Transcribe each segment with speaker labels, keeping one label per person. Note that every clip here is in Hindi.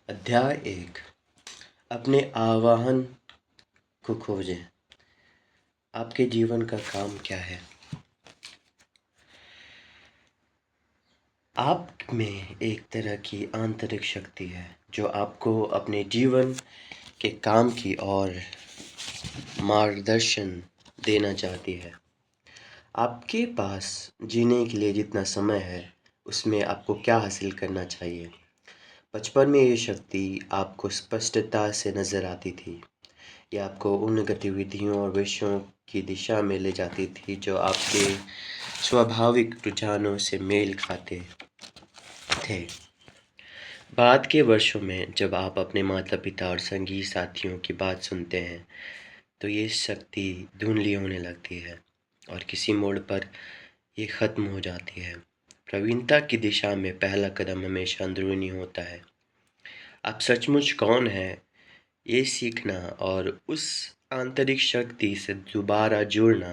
Speaker 1: अध्याय 1। अपने आवाहन को खोजें। आपके जीवन का काम क्या है? आप में एक तरह की आंतरिक शक्ति है जो आपको अपने जीवन के काम की ओर मार्गदर्शन देना चाहती है। आपके पास जीने के लिए जितना समय है, उसमें आपको क्या हासिल करना चाहिए? बचपन में ये शक्ति आपको स्पष्टता से नज़र आती थी। ये आपको उन गतिविधियों और विषयों की दिशा में ले जाती थी जो आपके स्वाभाविक रुझानों से मेल खाते थे। बाद के वर्षों में जब आप अपने माता-पिता और संगी साथियों की बात सुनते हैं, तो ये शक्ति धुंधली होने लगती है और किसी मोड़ पर ये ख़त्म हो जाती है। प्रवीणता की दिशा में पहला कदम हमेशा अंदरूनी होता है। आप सचमुच कौन हैं, ये सीखना और उस आंतरिक शक्ति से दोबारा जुड़ना।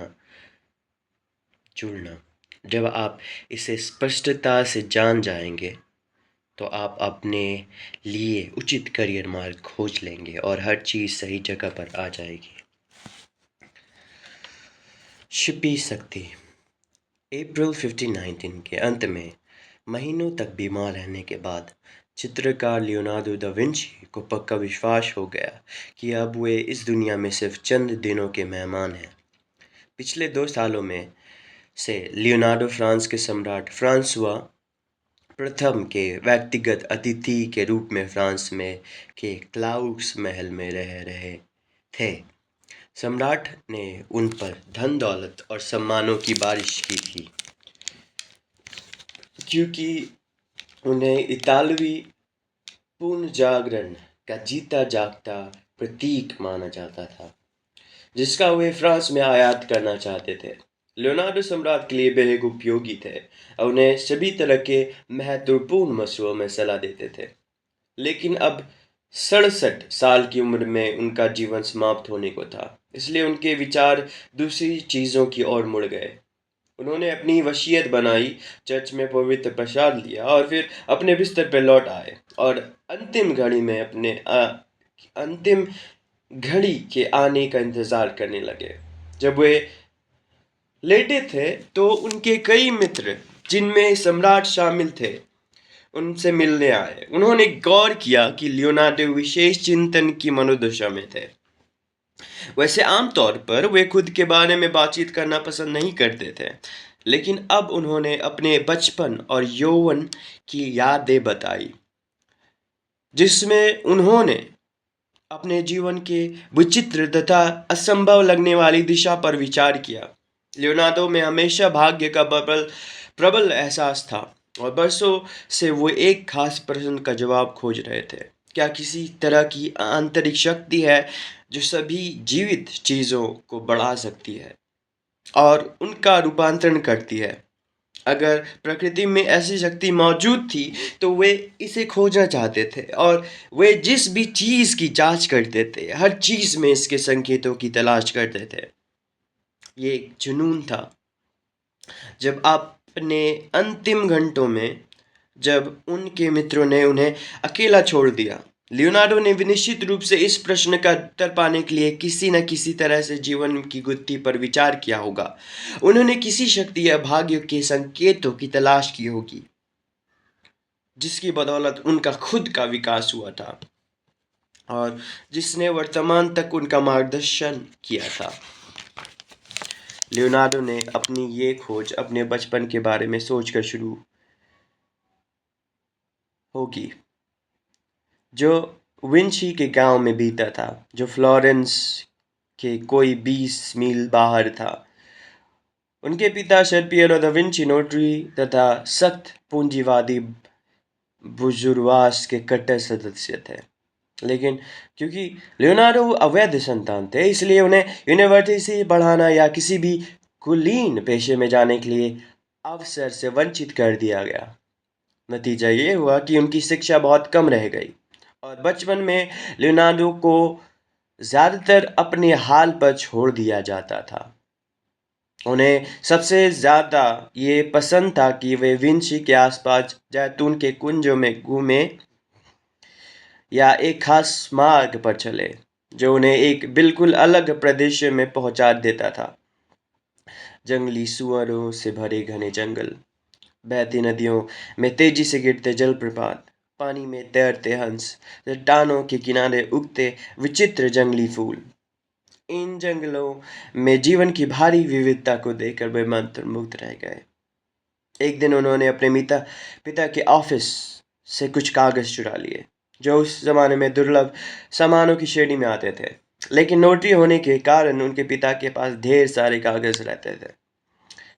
Speaker 1: जब आप इसे स्पष्टता से जान जाएंगे, तो आप अपने लिए उचित करियर मार्ग खोज लेंगे और हर चीज़ सही जगह पर आ जाएगी। छिपी शक्ति। अप्रैल 1519 के अंत में महीनों तक बीमार रहने के बाद चित्रकार लियोनार्डो दा विंची को पक्का विश्वास हो गया कि अब वे इस दुनिया में सिर्फ चंद दिनों के मेहमान हैं। पिछले 2 सालों में से लियोनार्डो फ्रांस के सम्राट फ्रांसुआ प्रथम के व्यक्तिगत अतिथि के रूप में फ्रांस में के क्लाउस महल में रह रहे थे। सम्राट ने उन पर धन दौलत और सम्मानों की बारिश की थी, क्योंकि उन्हें इतालवी पुनर्जागरण का जीता जागता प्रतीक माना जाता था, जिसका वे फ्रांस में आयात करना चाहते थे। लियोनार्डो सम्राट के लिए बेहद उपयोगी थे और उन्हें सभी तरह के महत्वपूर्ण मसलों में सलाह देते थे। लेकिन अब 67 साल की उम्र में उनका जीवन समाप्त होने को था, इसलिए उनके विचार दूसरी चीज़ों की ओर मुड़ गए। उन्होंने अपनी वसीयत बनाई, चर्च में पवित्र प्रसाद लिया और फिर अपने बिस्तर पर लौट आए और अंतिम घड़ी के आने का इंतज़ार करने लगे। जब वे लेटे थे तो उनके कई मित्र, जिनमें सम्राट शामिल थे, उनसे मिलने आए। उन्होंने गौर किया कि लियोनार्डो विशेष चिंतन की मनोदशा में थे। वैसे आमतौर पर वे खुद के बारे में बातचीत करना पसंद नहीं करते थे, लेकिन अब उन्होंने अपने बचपन और यौवन की यादें बताई, जिसमें उन्होंने अपने जीवन के विचित्र तथा असंभव लगने वाली दिशा पर विचार किया। लियोनार्डो में हमेशा भाग्य का प्रबल एहसास था और बरसों से वो एक खास प्रश्न का जवाब खोज रहे थे। क्या किसी तरह की आंतरिक शक्ति है जो सभी जीवित चीज़ों को बढ़ा सकती है और उनका रूपांतरण करती है? अगर प्रकृति में ऐसी शक्ति मौजूद थी, तो वे इसे खोजना चाहते थे और वे जिस भी चीज़ की जांच करते थे, हर चीज़ में इसके संकेतों की तलाश करते थे। ये एक जुनून था। जब अपने अंतिम घंटों में जब उनके मित्रों ने उन्हें अकेला छोड़ दिया, लियोनार्डो ने निश्चित रूप से इस प्रश्न का उत्तर पाने के लिए किसी न किसी तरह से जीवन की गुत्थी पर विचार किया होगा। उन्होंने किसी शक्ति या भाग्य के संकेतों की तलाश की होगी, जिसकी बदौलत उनका खुद का विकास हुआ था और जिसने वर्तमान तक उनका मार्गदर्शन किया था। लियोनार्डो ने अपनी ये खोज अपने बचपन के बारे में सोचकर शुरू होगी, जो विंची के गांव में बीता था, जो फ्लोरेंस के कोई 20 मील बाहर था। उनके पिता sir Piro da Vinci notary तथा सख्त पूंजीवादी बुजुर्गवास के कट्टर सदस्य थे। लेकिन क्योंकि लियोनार्डो अवैध संतान थे, इसलिए उन्हें यूनिवर्सिटी से पढ़ाना या किसी भी कुलीन पेशे में जाने के लिए अवसर से वंचित कर दिया गया। नतीजा ये हुआ कि उनकी शिक्षा बहुत कम रह गई और बचपन में लियोनार्डो को ज़्यादातर अपने हाल पर छोड़ दिया जाता था। उन्हें सबसे ज़्यादा ये पसंद था कि वे विंची के आसपास जैतून के कुंजों में घूमें या एक खास मार्ग पर चले जो उन्हें एक बिल्कुल अलग प्रदेश में पहुंचा देता था। जंगली सुअरों से भरे घने जंगल, बहती नदियों में तेजी से गिरते जलप्रपात, पानी में तैरते हंस, चट्टानों के किनारे उगते विचित्र जंगली फूल। इन जंगलों में जीवन की भारी विविधता को देखकर वे मंत्रमुग्ध रह गए। एक दिन उन्होंने अपने पिता के ऑफिस से कुछ कागज चुरा लिए जो उस जमाने में दुर्लभ सामानों की श्रेणी में आते थे। लेकिन नोटरी होने के कारण उनके पिता के पास ढेर सारे कागज रहते थे।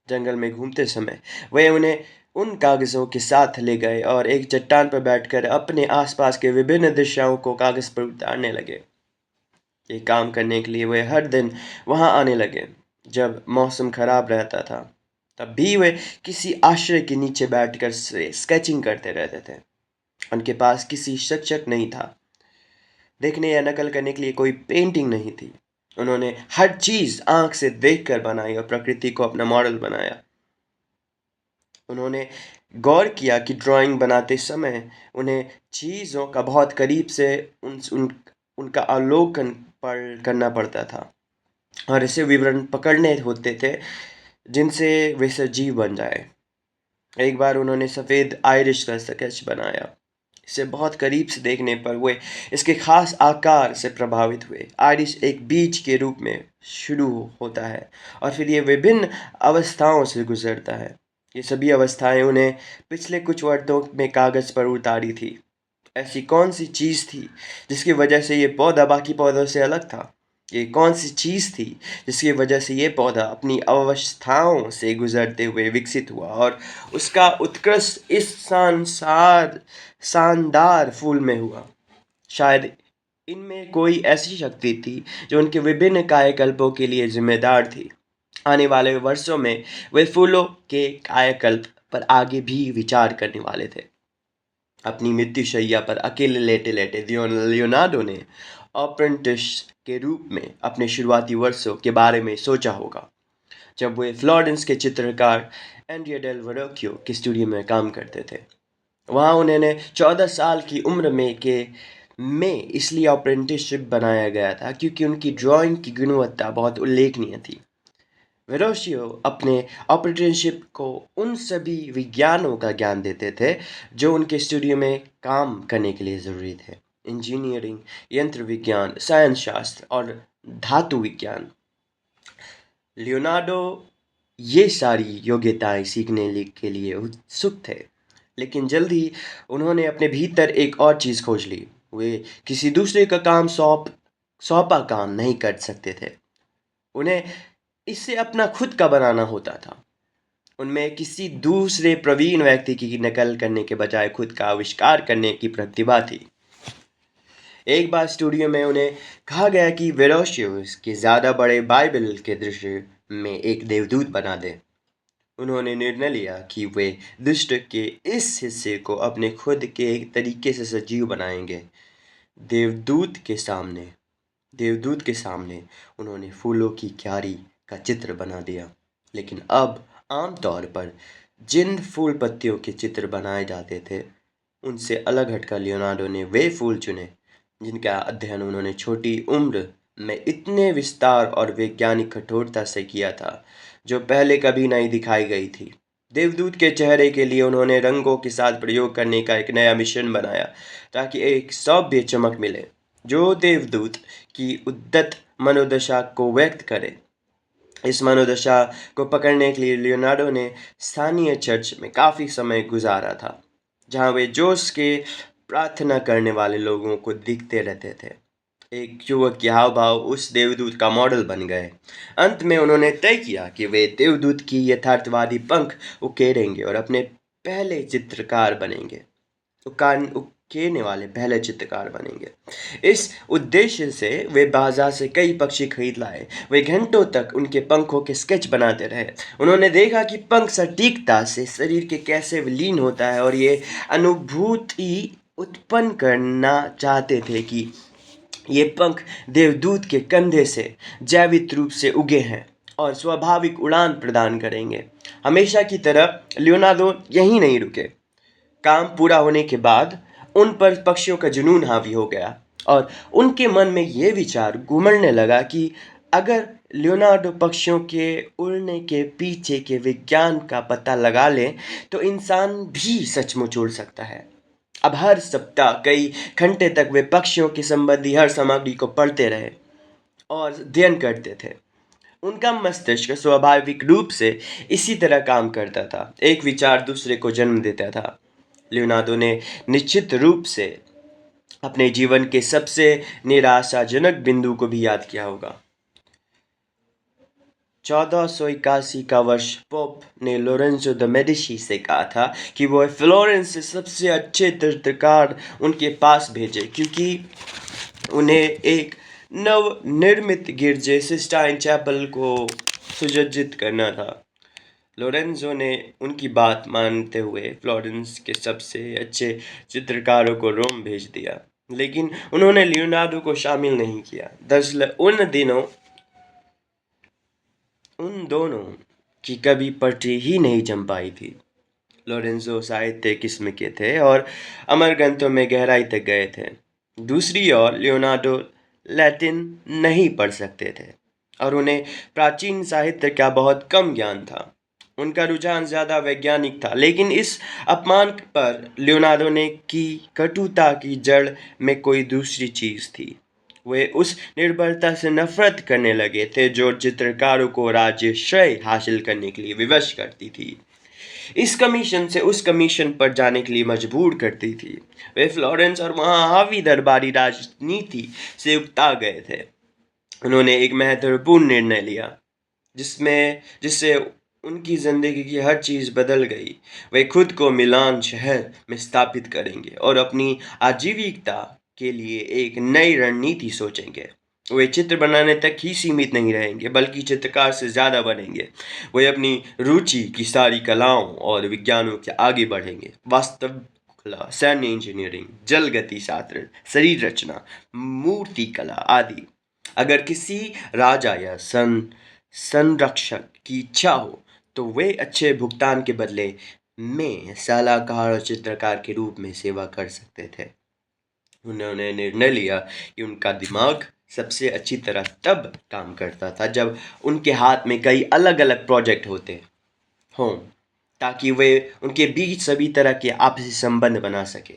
Speaker 1: जंगल में घूमते समय वे उन्हें उन कागजों के साथ ले गए और एक चट्टान पर बैठकर अपने आसपास के विभिन्न दृश्यों को कागज पर उतारने लगे। ये काम करने के लिए वे हर दिन वहां आने लगे। जब मौसम खराब रहता था तब भी वे किसी आश्रय के नीचे बैठकर स्केचिंग करते रहते थे। उनके पास किसी शिक्षक नहीं था, देखने या नकल करने के लिए कोई पेंटिंग नहीं थी। उन्होंने हर चीज आंख से देखकर बनाई और प्रकृति को अपना मॉडल बनाया। उन्होंने गौर किया कि ड्राइंग बनाते समय उन्हें चीज़ों का बहुत करीब से उनका अवलोकन करना पड़ता था और ऐसे विवरण पकड़ने होते थे जिनसे वे सजीव बन जाए। एक बार उन्होंने सफ़ेद आयरिश का स्केच बनाया। इसे बहुत करीब से देखने पर वे इसके खास आकार से प्रभावित हुए। आयरिश एक बीज के रूप में शुरू होता है और फिर ये विभिन्न अवस्थाओं से गुजरता है। ये सभी अवस्थाएं उन्हें पिछले कुछ वर्षों में कागज पर उतारी थी। ऐसी कौन सी चीज़ थी जिसकी वजह से ये पौधा बाकी पौधों से अलग था? ये कौन सी चीज़ थी जिसकी वजह से ये पौधा अपनी अवस्थाओं से गुजरते हुए विकसित हुआ और उसका उत्कृष्ट इस शानदार फूल में हुआ? शायद इनमें कोई ऐसी शक्ति थी जो उनके विभिन्न कायाकल्पों के लिए जिम्मेदार थी। आने वाले वर्षों में वे फूलों के कायाकल्प पर आगे भी विचार करने वाले थे। अपनी मृत्युशैया पर अकेले लेटे लेटे लियोनार्डो ने अप्रेंटिस के रूप में अपने शुरुआती वर्षों के बारे में सोचा होगा, जब वे फ्लोरेंस के चित्रकार एंड्रिया डेल वर्रोकियो के स्टूडियो में काम करते थे। वहाँ उन्हें 14 साल की उम्र में इसलिए अप्रेंटिसशिप बनाया गया था क्योंकि उनकी ड्राइंग की गुणवत्ता बहुत उल्लेखनीय थी। वेरोशियो अपने अप्रेंटिसशिप को उन सभी विज्ञानों का ज्ञान देते थे जो उनके स्टूडियो में काम करने के लिए ज़रूरी थे। इंजीनियरिंग, यंत्र विज्ञान, साइंस शास्त्र और धातु विज्ञान। लियोनार्डो ये सारी योग्यताएं सीखने के लिए उत्सुक थे, लेकिन जल्द ही उन्होंने अपने भीतर एक और चीज़ खोज ली। वे किसी दूसरे का सौंपा काम नहीं कर सकते थे। उन्हें इसे अपना खुद का बनाना होता था। उनमें किसी दूसरे प्रवीण व्यक्ति की नकल करने के बजाय खुद का आविष्कार करने की प्रतिभा थी। एक बार स्टूडियो में उन्हें कहा गया कि वेरोशियो के ज़्यादा बड़े बाइबल के दृश्य में एक देवदूत बना दें। उन्होंने निर्णय लिया कि वे दृश्य के इस हिस्से को अपने खुद के एक तरीके से सजीव बनाएंगे। देवदूत के सामने देवदूत के सामने उन्होंने फूलों की क्यारी का चित्र बना दिया। लेकिन अब आमतौर पर जिन फूल पत्तियों के चित्र बनाए जाते थे उनसे अलग हटकर लियोनार्डो ने वे फूल चुने जिनका अध्ययन उन्होंने छोटी उम्र में इतने विस्तार और वैज्ञानिक कठोरता से किया था जो पहले कभी नहीं दिखाई गई थी। देवदूत के चेहरे के लिए उन्होंने रंगों के साथ प्रयोग करने का एक नया मिश्रण बनाया ताकि एक सभ्य चमक मिले जो देवदूत की उद्दत मनोदशा को व्यक्त करे। इस मनोदशा को पकड़ने के लिए लियोनार्डो ने स्थानीय चर्च में काफ़ी समय गुजारा था, जहाँ वे जोश के प्रार्थना करने वाले लोगों को दिखते रहते थे। एक युवक के हाव भाव उस देवदूत का मॉडल बन गए। अंत में उन्होंने तय किया कि वे देवदूत की यथार्थवादी पंख उकेरेंगे और अपने पहले चित्रकार बनेंगे उकेरने वाले पहले चित्रकार बनेंगे। इस उद्देश्य से वे बाजार से कई पक्षी खरीद लाए। वे घंटों तक उनके पंखों के स्केच बनाते रहे। उन्होंने देखा कि पंख सटीकता से शरीर के कैसे विलीन होता है और ये अनुभूति उत्पन्न करना चाहते थे कि ये पंख देवदूत के कंधे से जैविक रूप से उगे हैं और स्वाभाविक उड़ान प्रदान करेंगे। हमेशा की तरह लियोनार्डो यहीं नहीं रुके। काम पूरा होने के बाद उन पर पक्षियों का जुनून हावी हो गया और उनके मन में ये विचार घुमड़ने लगा कि अगर लियोनार्डो पक्षियों के उड़ने के पीछे के विज्ञान का पता लगा ले तो इंसान भी सचमुच उड़ सकता है। अब हर सप्ताह कई घंटे तक वे पक्षियों के संबंधी हर सामग्री को पढ़ते रहे और अध्ययन करते थे। उनका मस्तिष्क स्वाभाविक रूप से इसी तरह काम करता था, एक विचार दूसरे को जन्म देता था। लियोनार्डो ने निश्चित रूप से अपने जीवन के सबसे निराशाजनक बिंदु को भी याद किया होगा। 1481 का वर्ष पोप ने लोरेंजो द मेडिसी से कहा था कि वह फ्लोरेंस से सबसे अच्छे चित्रकार उनके पास भेजे क्योंकि उन्हें एक नवनिर्मित गिरजे सिस्टाइन चैपल को सुसज्जित करना था। लोरेंजो ने उनकी बात मानते हुए फ्लोरेंस के सबसे अच्छे चित्रकारों को रोम भेज दिया, लेकिन उन्होंने लियोनार्डो को शामिल नहीं किया। दरअसल उन दोनों की कभी पटरी ही नहीं जम पाई थी। लोरेंजो साहित्य किस्म के थे और अमर ग्रंथों में गहराई तक गए थे। दूसरी ओर लियोनार्डो लैटिन नहीं पढ़ सकते थे और उन्हें प्राचीन साहित्य का बहुत कम ज्ञान था। उनका रुझान ज़्यादा वैज्ञानिक था, लेकिन इस अपमान पर लियोनार्डो ने की कटुता की जड़ में कोई दूसरी चीज़ थी। वे उस निर्भरता से नफरत करने लगे थे जो चित्रकारों को राज्यश्रय हासिल करने के लिए विवश करती थी, इस कमीशन से उस कमीशन पर जाने के लिए मजबूर करती थी। वे फ्लोरेंस और वहाँ हावी दरबारी राजनीति से उकता गए थे। उन्होंने एक महत्वपूर्ण निर्णय लिया जिससे उनकी जिंदगी की हर चीज़ बदल गई। वे खुद को मिलान शहर में स्थापित करेंगे और अपनी आजीविका के लिए एक नई रणनीति सोचेंगे। वे चित्र बनाने तक ही सीमित नहीं रहेंगे बल्कि चित्रकार से ज़्यादा बनेंगे। वे अपनी रुचि की सारी कलाओं और विज्ञानों के आगे बढ़ेंगे, वास्तुकला, सैन्य इंजीनियरिंग, जल गति शास्त्र, शरीर रचना, मूर्ति कला आदि। अगर किसी राजा या संरक्षक की इच्छा हो तो वे अच्छे भुगतान के बदले में सलाहकार और चित्रकार के रूप में सेवा कर सकते थे। उन्होंने निर्णय लिया कि उनका दिमाग सबसे अच्छी तरह तब काम करता था जब उनके हाथ में कई अलग अलग प्रोजेक्ट होते हों, ताकि वे उनके बीच सभी तरह के आपसी संबंध बना सके।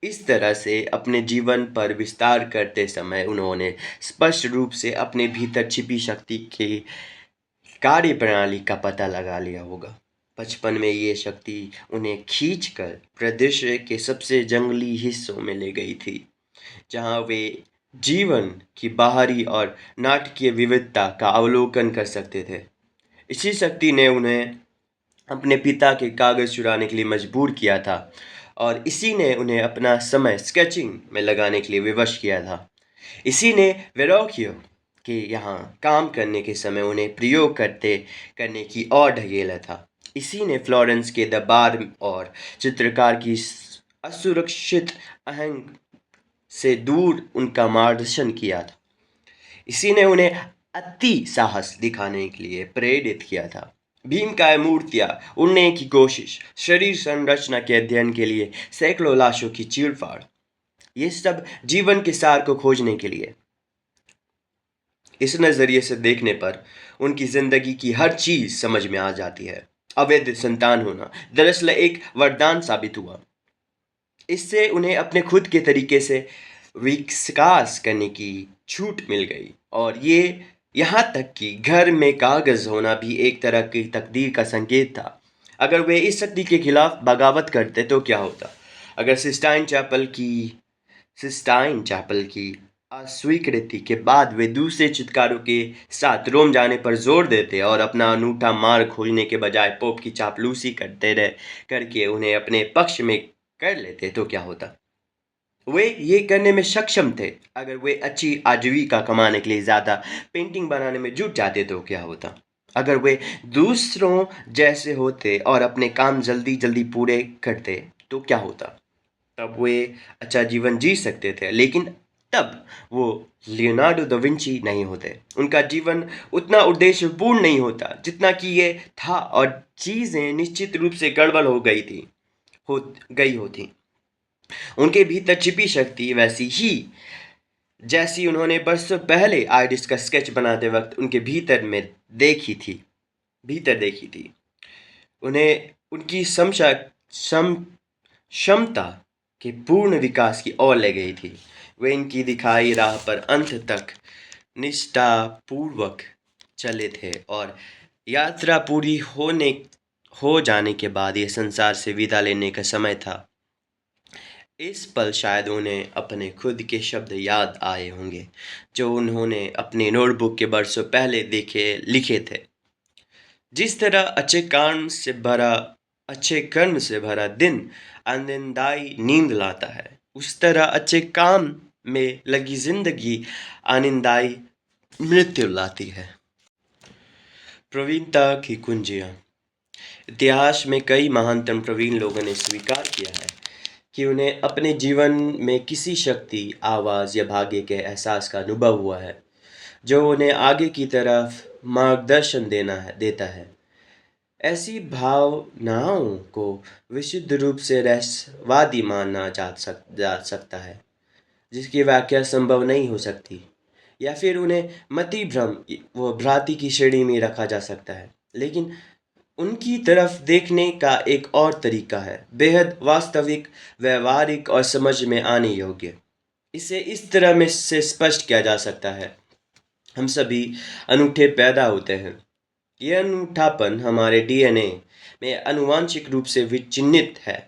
Speaker 1: इस तरह से अपने जीवन पर विस्तार करते समय उन्होंने स्पष्ट रूप से अपने भीतर छिपी शक्ति के कार्य प्रणाली का पता लगा लिया होगा। बचपन में ये शक्ति उन्हें खींचकर प्रदेश के सबसे जंगली हिस्सों में ले गई थी, जहाँ वे जीवन की बाहरी और नाटकीय विविधता का अवलोकन कर सकते थे। इसी शक्ति ने उन्हें अपने पिता के कागज चुराने के लिए मजबूर किया था और इसी ने उन्हें अपना समय स्केचिंग में लगाने के लिए विवश किया था। इसी ने वेरोकियो के यहाँ काम करने के समय उन्हें प्रयोग करने की ओर ढकेला था। इसी ने फ्लोरेंस के दरबार और चित्रकार की असुरक्षित अहंग से दूर उनका मार्गदर्शन किया था। इसी ने उन्हें अति साहस दिखाने के लिए प्रेरित किया था। भीमकाय मूर्तियां उड़ने की कोशिश, शरीर संरचना के अध्ययन के लिए सैकड़ों लाशों की चीरफाड़, ये सब जीवन के सार को खोजने के लिए। इस नजरिए से देखने पर उनकी जिंदगी की हर चीज समझ में आ जाती है। अवैध संतान होना दरअसल एक वरदान साबित हुआ। इससे उन्हें अपने खुद के तरीके से विकास करने की छूट मिल गई और ये यहाँ तक कि घर में कागज होना भी एक तरह की तकदीर का संकेत था। अगर वे इस शक्ति के खिलाफ बगावत करते तो क्या होता? अगर सिस्टाइन चैपल की अस्वीकृति के बाद वे दूसरे चित्रकारों के साथ रोम जाने पर जोर देते और अपना अनूठा मार्ग खोजने के बजाय पोप की चापलूसी करके उन्हें अपने पक्ष में कर लेते तो क्या होता? वे ये करने में सक्षम थे। अगर वे अच्छी आजीविका कमाने के लिए ज़्यादा पेंटिंग बनाने में जुट जाते तो क्या होता? अगर वे दूसरों जैसे होते और अपने काम जल्दी जल्दी पूरे करते तो क्या होता? तब वे अच्छा जीवन जी सकते थे, लेकिन तब वो लियोनार्डो दा विंची नहीं होते। उनका जीवन उतना उद्देश्यपूर्ण नहीं होता जितना कि ये था और चीज़ें निश्चित रूप से गड़बड़ हो गई होती। उनके भीतर छिपी शक्ति वैसी ही जैसी उन्होंने बरसों पहले आइरिस का स्केच बनाते वक्त उनके भीतर देखी थी। उन्हें उनकी क्षमता के पूर्ण विकास की ओर ले गई थी। वे इनकी दिखाई राह पर अंत तक निष्ठापूर्वक चले थे और यात्रा पूरी हो जाने के बाद ये संसार से विदा लेने का समय था। इस पल शायद उन्हें अपने खुद के शब्द याद आए होंगे जो उन्होंने अपने नोटबुक के बरसों पहले लिखे थे। जिस तरह अच्छे कर्म से भरा दिन आनंददायी नींद लाता है, उस तरह अच्छे काम में लगी जिंदगी आनंददायी मृत्यु लाती है। प्रवीणता की कुंजियां। इतिहास में कई महानतम प्रवीण लोगों ने स्वीकार किया है कि उन्हें अपने जीवन में किसी शक्ति, आवाज़ या भाग्य के एहसास का अनुभव हुआ है जो उन्हें आगे की तरफ मार्गदर्शन देता है। ऐसी भावनाओं को विशुद्ध रूप से रहस्यवादी माना जा सकता है, जिसकी व्याख्या संभव नहीं हो सकती, या फिर उन्हें मति भ्रम व भ्रांति की श्रेणी में रखा जा सकता है। लेकिन उनकी तरफ देखने का एक और तरीका है, बेहद वास्तविक, व्यवहारिक और समझ में आने योग्य। इसे इस तरह में से स्पष्ट किया जा सकता है, हम सभी अनूठे पैदा होते हैं। यह अनूठापन हमारे डीएनए में आनुवांशिक रूप से विचिन्हित है।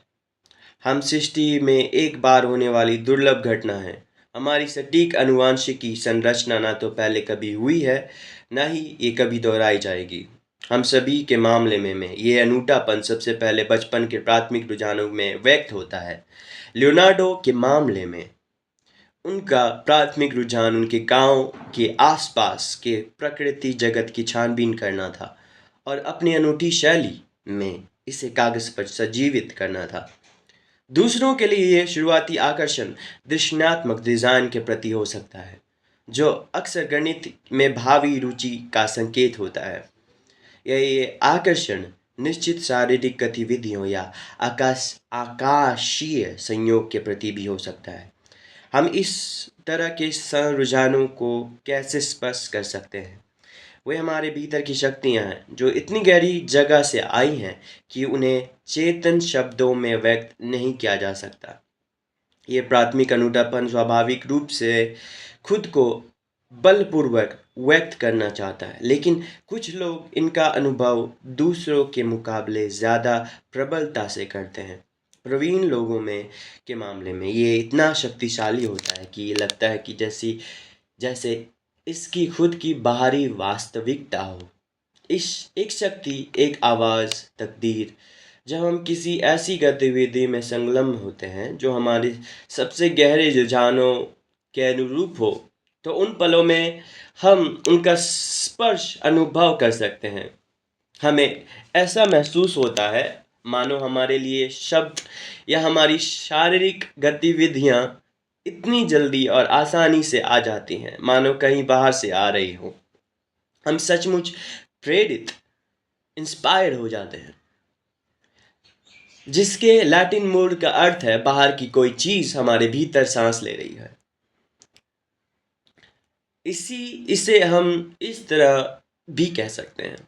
Speaker 1: हम सृष्टि में एक बार होने वाली दुर्लभ घटना है। हमारी सटीक आनुवांशिकी संरचना ना तो पहले कभी हुई है, ना ही ये कभी दोहराई जाएगी। हम सभी के मामले में ये अनूठापन सबसे पहले बचपन के प्राथमिक रुझानों में व्यक्त होता है। लियोनार्डो के मामले में उनका प्राथमिक रुझान उनके गांव के आसपास के प्रकृति जगत की छानबीन करना था और अपनी अनूठी शैली में इसे कागज पर सजीवित करना था। दूसरों के लिए यह शुरुआती आकर्षण दृश्यात्मक डिजाइन के प्रति हो सकता है, जो अक्सर गणित में भावी रुचि का संकेत होता है। ये आकर्षण निश्चित शारीरिक गतिविधियों या आकाशीय संयोग के प्रति भी हो सकता है। हम इस तरह के संरुझानों को कैसे स्पष्ट कर सकते हैं? वे हमारे भीतर की शक्तियाँ हैं जो इतनी गहरी जगह से आई हैं कि उन्हें चेतन शब्दों में व्यक्त नहीं किया जा सकता। ये प्राथमिक अनूठापन स्वाभाविक रूप से खुद को बलपूर्वक व्यक्त करना चाहता है, लेकिन कुछ लोग इनका अनुभव दूसरों के मुकाबले ज़्यादा प्रबलता से करते हैं। प्रवीण लोगों में के मामले में ये इतना शक्तिशाली होता है कि ये लगता है कि जैसे इसकी खुद की बाहरी वास्तविकता हो। इस एक शक्ति, एक आवाज़, तकदीर। जब हम किसी ऐसी गतिविधि में संलग्न होते हैं जो हमारे सबसे गहरे रुझानों के अनुरूप हो, तो उन पलों में हम उनका स्पर्श अनुभव कर सकते हैं। हमें ऐसा महसूस होता है मानो हमारे लिए शब्द या हमारी शारीरिक गतिविधियां इतनी जल्दी और आसानी से आ जाती हैं, मानो कहीं बाहर से आ रही हो। हम सचमुच प्रेरित, इंस्पायर हो जाते हैं, जिसके लैटिन मूल का अर्थ है बाहर की कोई चीज हमारे भीतर सांस ले रही है। इसे हम इस तरह भी कह सकते हैं,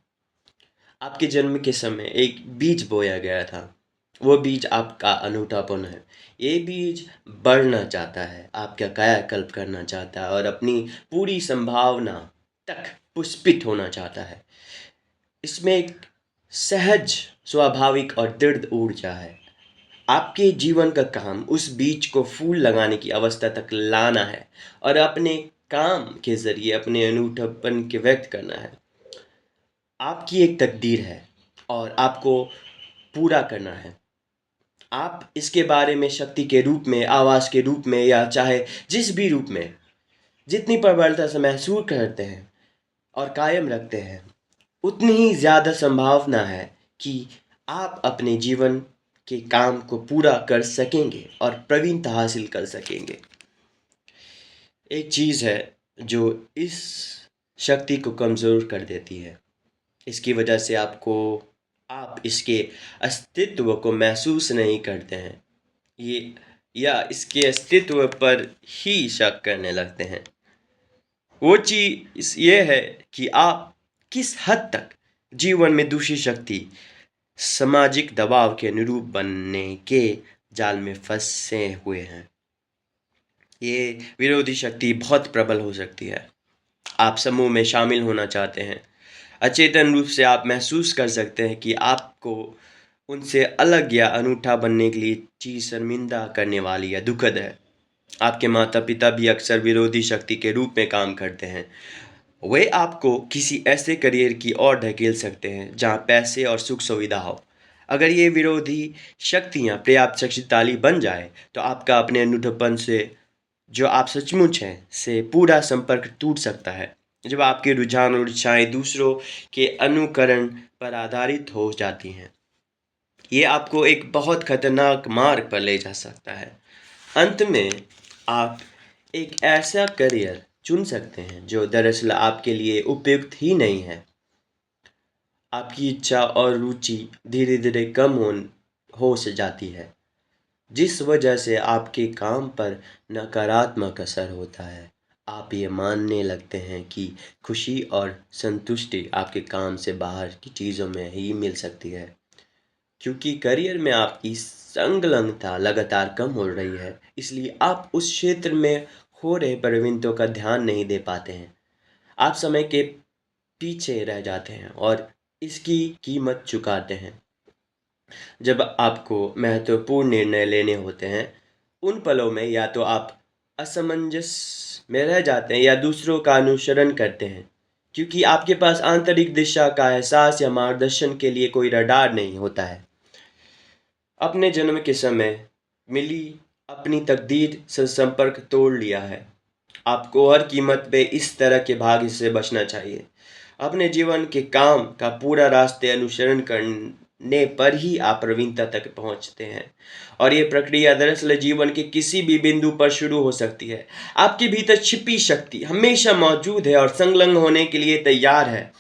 Speaker 1: आपके जन्म के समय एक बीज बोया गया था। वो बीज आपका अनूठापन है। ये बीज बढ़ना चाहता है, आपका कायाकल्प करना चाहता है और अपनी पूरी संभावना तक पुष्पित होना चाहता है। इसमें एक सहज, स्वाभाविक और दृढ़ ऊर्जा है। आपके जीवन का काम उस बीज को फूल लगाने की अवस्था तक लाना है और अपने काम के जरिए अपने अनूठापन के व्यक्त करना है। आपकी एक तकदीर है और आपको पूरा करना है। आप इसके बारे में शक्ति के रूप में, आवाज़ के रूप में या चाहे जिस भी रूप में जितनी प्रबलता से महसूस करते हैं और कायम रखते हैं, उतनी ही ज़्यादा संभावना है कि आप अपने जीवन के काम को पूरा कर सकेंगे और प्रवीणता हासिल कर सकेंगे। एक चीज़ है जो इस शक्ति को कमज़ोर कर देती है। इसकी वजह से आप इसके अस्तित्व को महसूस नहीं करते हैं। ये या इसके अस्तित्व पर ही शक करने लगते हैं। वो चीज़ ये है कि आप किस हद तक जीवन में दूसरी शक्ति, सामाजिक दबाव के अनुरूप बनने के जाल में फंसे हुए हैं। ये विरोधी शक्ति बहुत प्रबल हो सकती है। आप समूह में शामिल होना चाहते हैं, अचेतन रूप से आप महसूस कर सकते हैं कि आपको उनसे अलग या अनूठा बनने के लिए चीज़ शर्मिंदा करने वाली या दुखद है। आपके माता पिता भी अक्सर विरोधी शक्ति के रूप में काम करते हैं। वे आपको किसी ऐसे करियर की ओर धकेल सकते हैं जहां पैसे और सुख सुविधा हो। अगर ये विरोधी शक्तियां पर्याप्त शक्तिशाली बन जाए तो आपका अपने अनूठेपन से, जो आप सचमुच हैं, से पूरा संपर्क टूट सकता है। जब आपके रुझान और इच्छाएं दूसरों के अनुकरण पर आधारित हो जाती हैं, ये आपको एक बहुत खतरनाक मार्ग पर ले जा सकता है। अंत में आप एक ऐसा करियर चुन सकते हैं जो दरअसल आपके लिए उपयुक्त ही नहीं है। आपकी इच्छा और रुचि धीरे धीरे कम हो से जाती है, जिस वजह से आपके काम पर नकारात्मक असर होता है। आप ये मानने लगते हैं कि खुशी और संतुष्टि आपके काम से बाहर की चीज़ों में ही मिल सकती है। क्योंकि करियर में आपकी संलग्नता लगातार कम हो रही है, इसलिए आप उस क्षेत्र में हो रहे परिवर्तनों का ध्यान नहीं दे पाते हैं। आप समय के पीछे रह जाते हैं और इसकी कीमत चुकाते हैं। जब आपको महत्वपूर्ण निर्णय लेने होते हैं, उन पलों में या तो आप असमंजस में रह जाते हैं या दूसरों का अनुसरण करते हैं, क्योंकि आपके पास आंतरिक दिशा का एहसास या मार्गदर्शन के लिए कोई रडार नहीं होता है। अपने जन्म के समय मिली अपनी तकदीर से संपर्क तोड़ लिया है। आपको हर कीमत पे इस तरह के भाग्य से बचना चाहिए। अपने जीवन के काम का पूरा रास्ते अनुसरण करने पर ही आप प्रवीणता तक पहुंचते हैं, और ये प्रक्रिया दरअसल जीवन के किसी भी बिंदु पर शुरू हो सकती है। आपके भीतर छिपी शक्ति हमेशा मौजूद है और संलग्न होने के लिए तैयार है।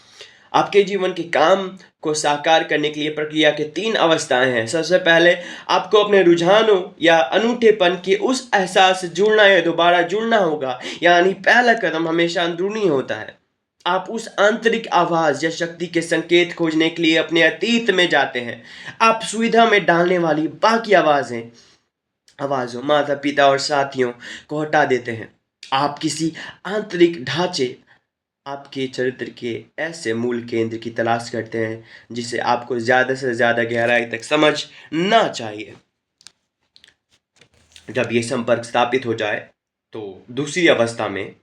Speaker 1: आपके जीवन के काम को साकार करने के लिए प्रक्रिया के 3 अवस्थाएं हैं। सबसे पहले आपको अपने रुझानों या अनूठेपन के उस एहसास से जुड़ना या दोबारा जुड़ना होगा, यानी पहला कदम हमेशा अंदरूनी होता है। आप उस आंतरिक आवाज़ या शक्ति के संकेत खोजने के लिए अपने अतीत में जाते हैं। आप सुविधा में डालने वाली बाकी आवाज़ों, माता पिता और साथियों को हटा देते हैं। आप किसी आंतरिक ढांचे, आपके चरित्र के ऐसे मूल केंद्र की तलाश करते हैं जिसे आपको ज़्यादा से ज़्यादा गहराई तक समझना चाहिए। जब ये संपर्क स्थापित हो जाए तो दूसरी अवस्था में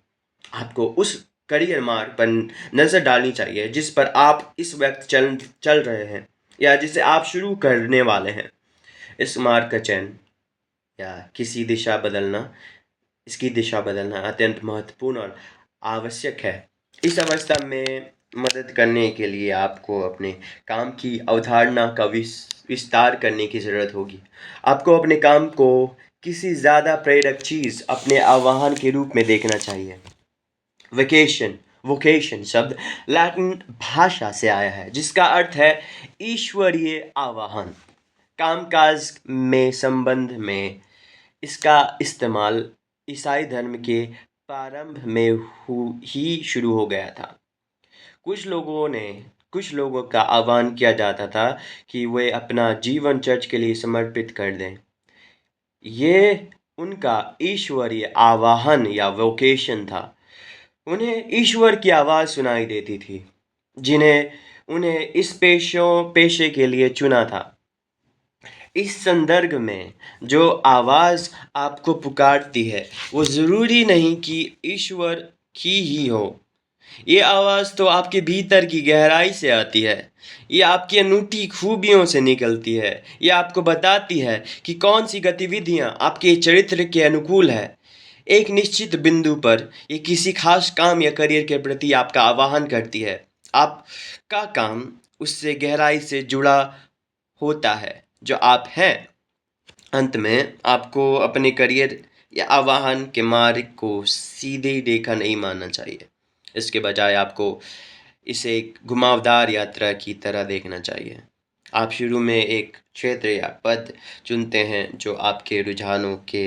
Speaker 1: आपको उस करियर मार्ग पर नज़र डालनी चाहिए जिस पर आप इस वक्त चल रहे हैं या जिसे आप शुरू करने वाले हैं। इस मार्ग का चयन या इसकी दिशा बदलना अत्यंत महत्वपूर्ण और आवश्यक है। इस अवस्था में मदद करने के लिए आपको अपने काम की अवधारणा का विस्तार करने की ज़रूरत होगी। आपको अपने काम को किसी ज़्यादा प्रेरक चीज़, अपने आह्वान के रूप में देखना चाहिए। वोकेशन शब्द लैटिन भाषा से आया है जिसका अर्थ है ईश्वरीय आवाहन। कामकाज में संबंध में इसका इस्तेमाल ईसाई धर्म के प्रारंभ में ही शुरू हो गया था। कुछ लोगों का आह्वान किया जाता था कि वे अपना जीवन चर्च के लिए समर्पित कर दें। ये उनका ईश्वरीय आवाहन या वोकेशन था। उन्हें ईश्वर की आवाज़ सुनाई देती थी, जिन्हें उन्हें इस पेशे के लिए चुना था। इस संदर्भ में जो आवाज़ आपको पुकारती है वो ज़रूरी नहीं कि ईश्वर की ही हो। ये आवाज़ तो आपके भीतर की गहराई से आती है। ये आपकी अनूठी खूबियों से निकलती है। ये आपको बताती है कि कौन सी गतिविधियाँ आपके चरित्र के अनुकूल है। एक निश्चित बिंदु पर ये किसी खास काम या करियर के प्रति आपका आह्वान करती है। आपका काम उससे गहराई से जुड़ा होता है जो आप हैं। अंत में आपको अपने करियर या आह्वान के मार्ग को सीधी रेखा नहीं मानना चाहिए। इसके बजाय आपको इसे एक घुमावदार यात्रा की तरह देखना चाहिए। आप शुरू में एक क्षेत्र या पद चुनते हैं जो आपके रुझानों के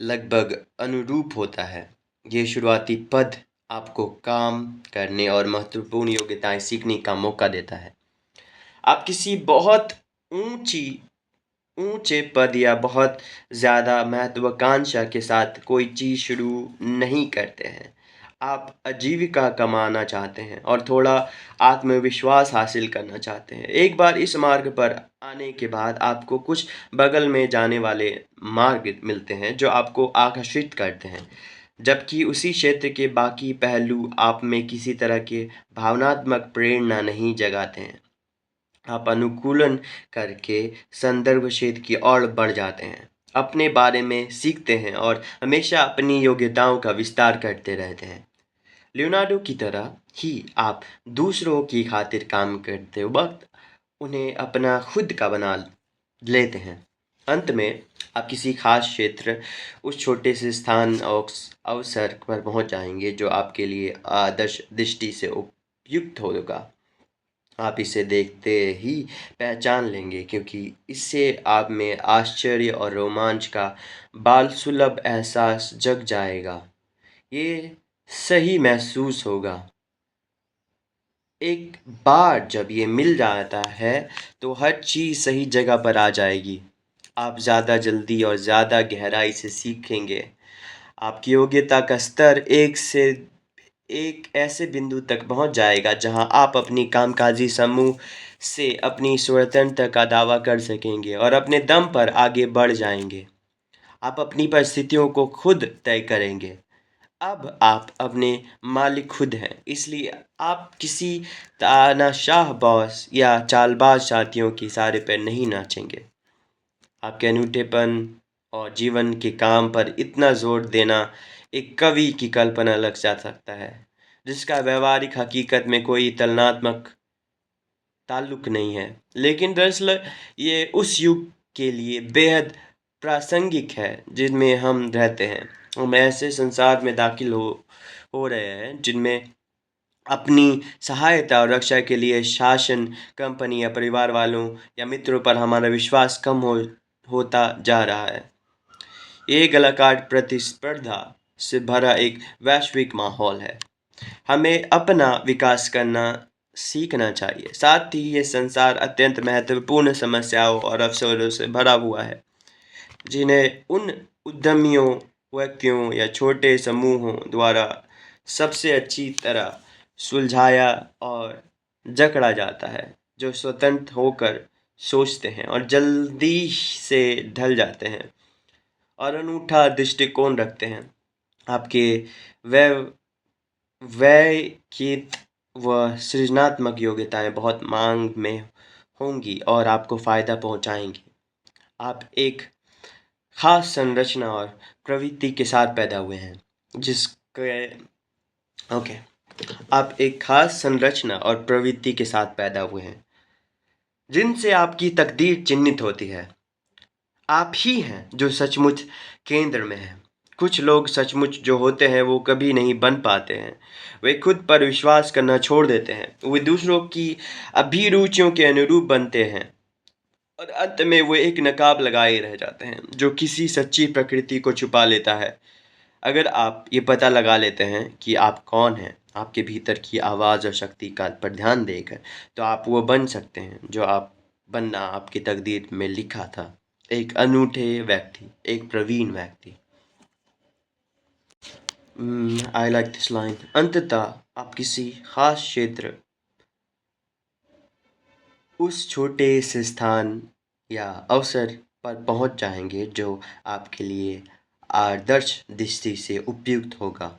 Speaker 1: लगभग अनुरूप होता है। ये शुरुआती पद आपको काम करने और महत्वपूर्ण योग्यताएं सीखने का मौका देता है। आप किसी बहुत ऊंची ऊंचे पद या बहुत ज़्यादा महत्वाकांक्षा के साथ कोई चीज़ शुरू नहीं करते हैं। आप आजीविका कमाना चाहते हैं और थोड़ा आत्मविश्वास हासिल करना चाहते हैं। एक बार इस मार्ग पर आने के बाद आपको कुछ बगल में जाने वाले मार्ग मिलते हैं जो आपको आकर्षित करते हैं, जबकि उसी क्षेत्र के बाकी पहलू आप में किसी तरह के भावनात्मक प्रेरणा नहीं जगाते हैं। आप अनुकूलन करके संदर्भ क्षेत्र की ओर बढ़ जाते हैं, अपने बारे में सीखते हैं और हमेशा अपनी योग्यताओं का विस्तार करते रहते हैं। लियोनार्डो की तरह ही आप दूसरों की खातिर काम करते वक्त उन्हें अपना खुद का बना लेते हैं। अंत में आप किसी खास क्षेत्र, उस छोटे से स्थान और अवसर पर पहुंच जाएंगे जो आपके लिए आदर्श दृष्टि से उपयुक्त होगा। आप इसे देखते ही पहचान लेंगे, क्योंकि इससे आप में आश्चर्य और रोमांच का बालसुलभ एहसास जग जाएगा। ये सही महसूस होगा। एक बार जब ये मिल जाता है तो हर चीज़ सही जगह पर आ जाएगी। आप ज़्यादा जल्दी और ज़्यादा गहराई से सीखेंगे। आपकी योग्यता का स्तर एक ऐसे बिंदु तक पहुंच जाएगा जहां आप अपनी कामकाजी समूह से अपनी स्वतंत्रता का दावा कर सकेंगे और अपने दम पर आगे बढ़ जाएंगे। आप अपनी परिस्थितियों को खुद तय करेंगे। अब आप अपने मालिक खुद हैं, इसलिए आप किसी तानाशाह बॉस या चालबाज साथियों की इशारे पर नहीं नाचेंगे। आपके अनूठेपन और जीवन के काम पर इतना जोर देना एक कवि की कल्पना लग जा सकता है, जिसका व्यवहारिक हकीकत में कोई तुलनात्मक ताल्लुक नहीं है, लेकिन दरअसल ये उस युग के लिए बेहद प्रासंगिक है जिनमें हम रहते हैं। हम ऐसे संसार में दाखिल हो रहे हैं जिनमें अपनी सहायता और रक्षा के लिए शासन, कंपनी या परिवार वालों या मित्रों पर हमारा विश्वास कम होता जा रहा है। ये गलाकार प्रतिस्पर्धा से भरा एक वैश्विक माहौल है। हमें अपना विकास करना सीखना चाहिए। साथ ही ये संसार अत्यंत महत्वपूर्ण समस्याओं और अवसरों से भरा हुआ है, जिन्हें उन उद्यमियों, व्यक्तियों या छोटे समूहों द्वारा सबसे अच्छी तरह सुलझाया और जकड़ा जाता है, जो स्वतंत्र होकर सोचते हैं और जल्दी से ढल जाते हैं और अनूठा दृष्टिकोण रखते हैं। आपके व्यय व्ययित व सृजनात्मक योग्यताएं बहुत मांग में होंगी और आपको फ़ायदा पहुंचाएंगी। आप एक खास संरचना और प्रवृत्ति के साथ पैदा हुए हैं, जिसके ओके आप एक खास संरचना और प्रवृत्ति के साथ पैदा हुए हैं जिनसे आपकी तकदीर चिन्हित होती है। आप ही हैं जो सचमुच केंद्र में हैं। कुछ लोग सचमुच जो होते हैं वो कभी नहीं बन पाते हैं। वे खुद पर विश्वास करना छोड़ देते हैं। वे दूसरों की अभिरुचियों के अनुरूप बनते हैं और अंत में वो एक नकाब लगाए रह जाते हैं जो किसी सच्ची प्रकृति को छुपा लेता है। अगर आप ये पता लगा लेते हैं कि आप कौन हैं, आपके भीतर की आवाज़ और शक्ति का पर ध्यान देकर, तो आप वो बन सकते हैं जो आप बनना आपकी तकदीर में लिखा था। एक अनूठे व्यक्ति, एक प्रवीण व्यक्ति। I like this line. अंततः आप किसी खास क्षेत्र, उस छोटे से स्थान या अवसर पर पहुंच जाएंगे जो आपके लिए आदर्श दृष्टि से उपयुक्त होगा।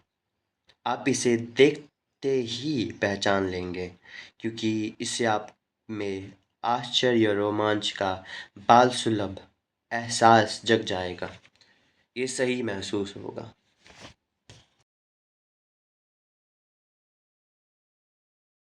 Speaker 1: आप इसे देखते ही पहचान लेंगे, क्योंकि इससे आप में आश्चर्य और रोमांच का बालसुलभ एहसास जग जाएगा। ये सही महसूस होगा।